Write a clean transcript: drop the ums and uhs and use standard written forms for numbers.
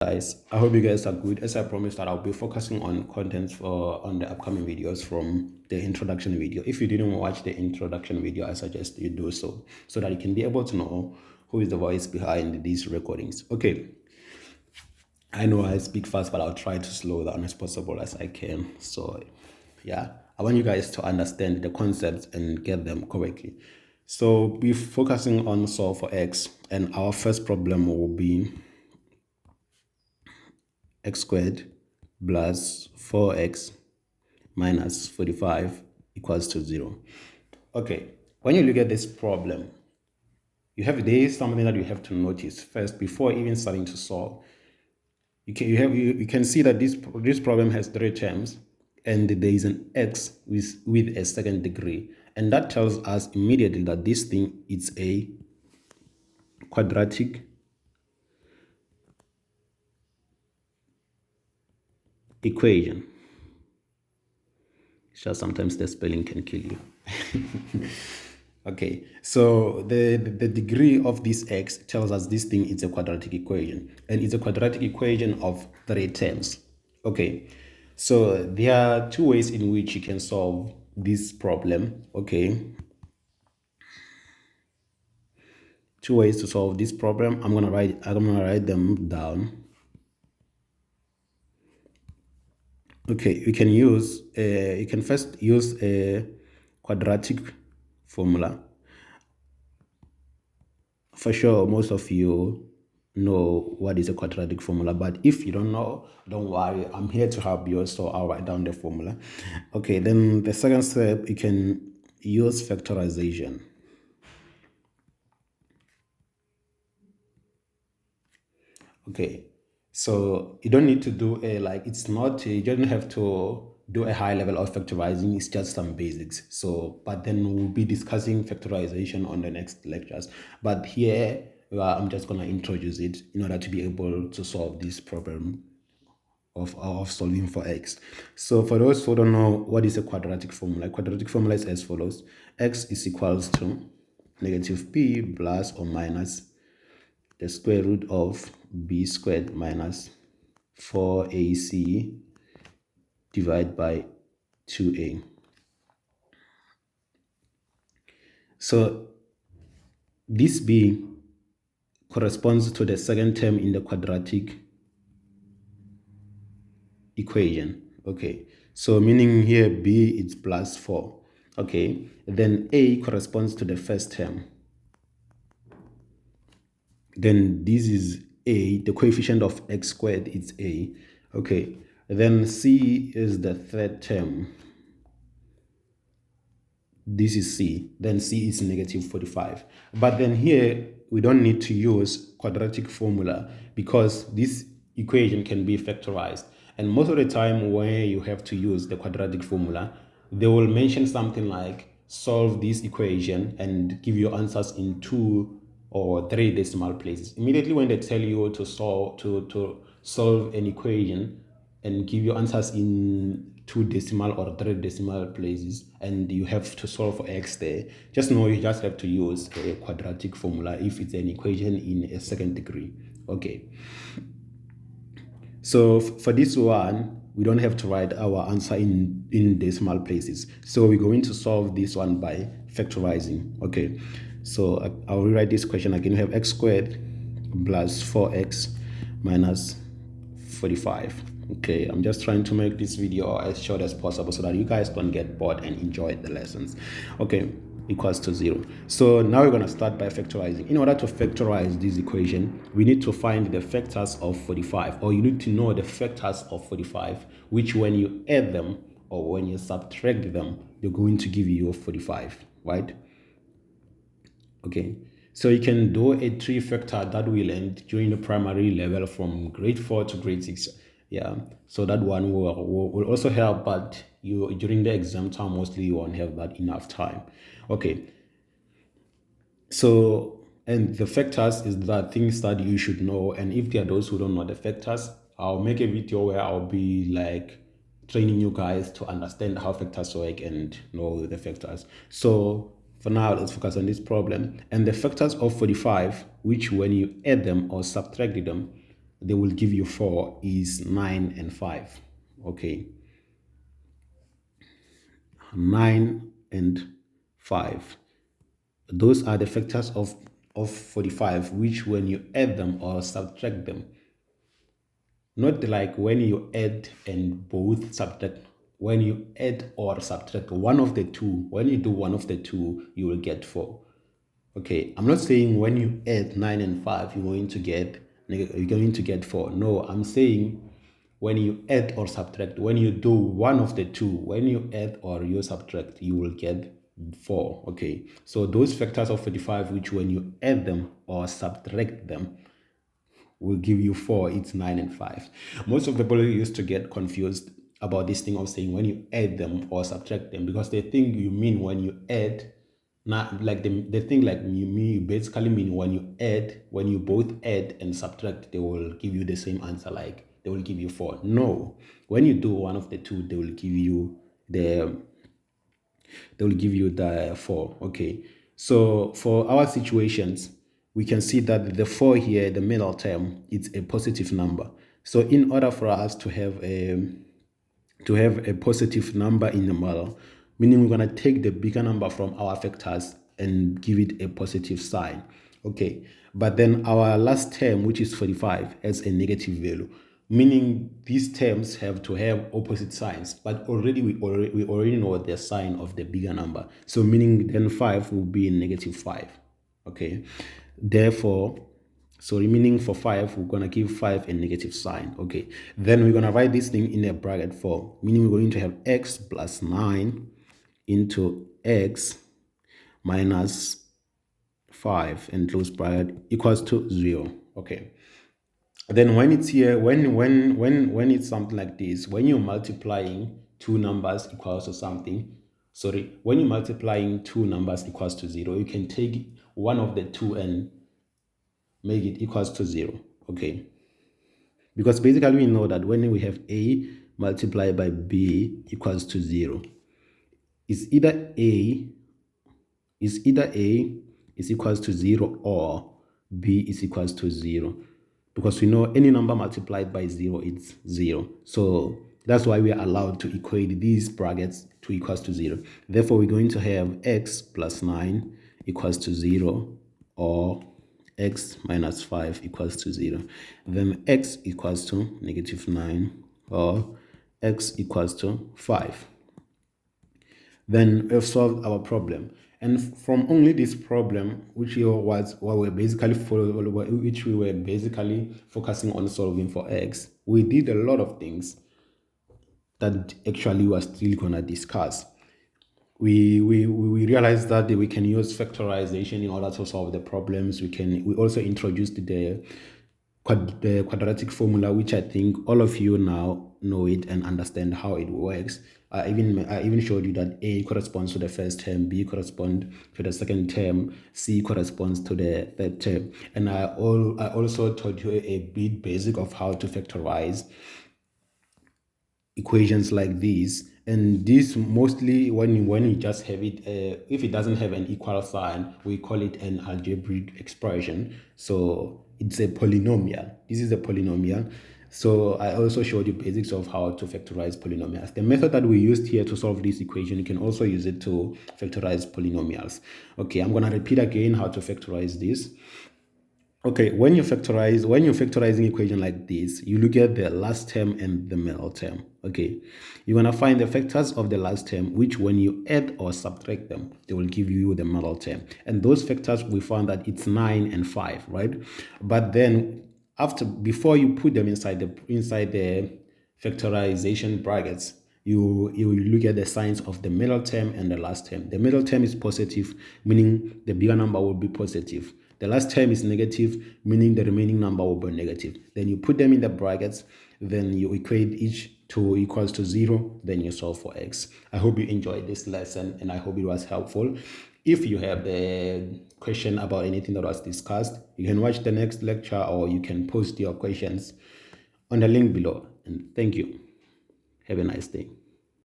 Guys, I hope you guys are good. As I promised that I'll be focusing on contents for on the upcoming videos from the introduction video. If you didn't watch the introduction video, I suggest you do so that you can be able to know who is the voice behind these recordings. Okay, I know I speak fast, but I'll try to slow down as possible as I can. So yeah, I want you guys to understand the concepts and get them correctly. So we're focusing on solve for x, and our first problem will be x squared plus 4x minus 45 equals to 0. Okay, when you look at this problem, there is something that you have to notice first before even starting to solve. You can see that this problem has 3 terms, and there is an x with a second degree, and that tells us immediately that this thing is a quadratic equation. It's just sometimes the spelling can kill you. Okay, so the degree of this x tells us this thing is a quadratic equation, and it's a quadratic equation of 3 terms. Okay, so there are 2 ways in which you can solve this problem. Okay, 2 ways to solve this problem. I'm gonna write them down. Okay, you can first use a quadratic formula. For sure, most of you know what is a quadratic formula, but if you don't know, don't worry, I'm here to help you, so I'll write down the formula. Okay, then the second step, you can use factorization. Okay, so you don't need to do you don't have to do a high level of factorizing. It's just some basics. So, but then we'll be discussing factorization on the next lectures. But here, I'm just going to introduce it in order to be able to solve this problem of solving for x. So for those who don't know what is a quadratic formula is as follows. X is equals to negative p plus or minus the square root of b squared minus 4ac divided by 2a. So this b corresponds to the second term in the quadratic equation. Okay, so meaning here b is plus 4. Okay, then a corresponds to the first term. Then this is a, the coefficient of x squared is a. Okay, then c is the third term. This is c, then c is negative 45. But then here we don't need to use quadratic formula because this equation can be factorized, and most of the time where you have to use the quadratic formula, they will mention something like solve this equation and give you answers in 2 or 3 decimal places. Immediately when they tell you to solve an equation and give you answers in 2 decimal or 3 decimal places, and you have to solve for x there, just know you just have to use a quadratic formula if it's an equation in a second degree. Okay, so for this one, we don't have to write our answer in decimal places, so we're going to solve this one by factorizing. Okay, so I'll rewrite this question again. We have x squared plus 4x minus 45. Okay, I'm just trying to make this video as short as possible so that you guys don't get bored and enjoy the lessons. Okay, equals to 0. So now we're going to start by factorizing. In order to factorize this equation, we need to find the factors of 45, or you need to know the factors of 45, which when you add them or when you subtract them, they're going to give you 45, right? Okay, so you can do a 3 factor that we learned during the primary level from grade 4 to grade 6. Yeah, so that one will also help, but you during the exam time mostly you won't have that enough time. Okay, so and the factors is the things that you should know, and if there are those who don't know the factors, I'll make a video where I'll be like training you guys to understand how factors work and know the factors. So for now, let's focus on this problem. And the factors of 45, which when you add them or subtract them, they will give you 4 is 9 and 5. Okay, 9 and 5. Those are the factors of 45, which when you add them or subtract them, not like when you add and both subtract, when you add or subtract one of the two, when you do one of the two, you will get 4. Okay, I'm not saying when you add 9 and 5, you're going to get 4. No, I'm saying when you add or subtract, when you do one of the two, when you add or you subtract, you will get 4. Okay, so those factors of 45, which when you add them or subtract them, will give you 4, it's 9 and 5. Most of the people used to get confused about this thing of saying when you add them or subtract them, because they think you mean when you add, not like they think like you basically mean when you both add and subtract, they will give you the same answer, like they will give you 4. No, when you do one of the two, they will give you the 4. Okay, so for our situations, we can see that the 4 here, the middle term, it's a positive number. So in order for us to have a positive number in the model, meaning we're going to take the bigger number from our factors and give it a positive sign. Okay, but then our last term, which is 45, has a negative value, meaning these terms have to have opposite signs, but we already know the sign of the bigger number, so meaning then 5 will be negative 5. Okay, therefore, so meaning for 5, we're going to give 5 a negative sign. Okay, then we're going to write this thing in a bracket form, meaning we're going to have x plus 9 into x minus 5 and close bracket equals to 0. Okay, then when it's here, when it's something like this, when you're multiplying two numbers equals to something, when you're multiplying two numbers equals to 0, you can take one of the two and make it equals to 0. Okay, because basically we know that when we have a multiplied by b equals to 0, it's either a is equals to 0 or b is equals to 0, because we know any number multiplied by 0 is 0. So that's why we are allowed to equate these brackets to equals to 0. Therefore, we're going to have x plus 9 equals to 0 or x minus 5 equals to 0. Then x equals to negative 9 or x equals to 5. Then we've solved our problem. And from only this problem, which we were basically focusing on solving for x, we did a lot of things that actually we're still gonna discuss. We realized that we can use factorization in order to solve the problems. We also introduced the quadratic formula, which I think all of you now know it and understand how it works. I even showed you that A corresponds to the first term, B corresponds to the second term, C corresponds to the third term. And I also taught you a bit basic of how to factorize equations like these. And this mostly when you just have it, if it doesn't have an equal sign, we call it an algebraic expression. So it's a polynomial. This is a polynomial. So I also showed you basics of how to factorize polynomials. The method that we used here to solve this equation, you can also use it to factorize polynomials. Okay, I'm going to repeat again how to factorize this. Okay, when you're factorizing equation like this, you look at the last term and the middle term. Okay, you're gonna find the factors of the last term, which when you add or subtract them, they will give you the middle term. And those factors, we found that it's 9 and 5, right? But then before you put them inside the factorization brackets, you look at the signs of the middle term and the last term. The middle term is positive, meaning the bigger number will be positive. The last term is negative, meaning the remaining number will be negative. Then you put them in the brackets, then you equate each to equals to 0, then you solve for x. I hope you enjoyed this lesson and I hope it was helpful. If you have a question about anything that was discussed, you can watch the next lecture or you can post your questions on the link below. And thank you. Have a nice day.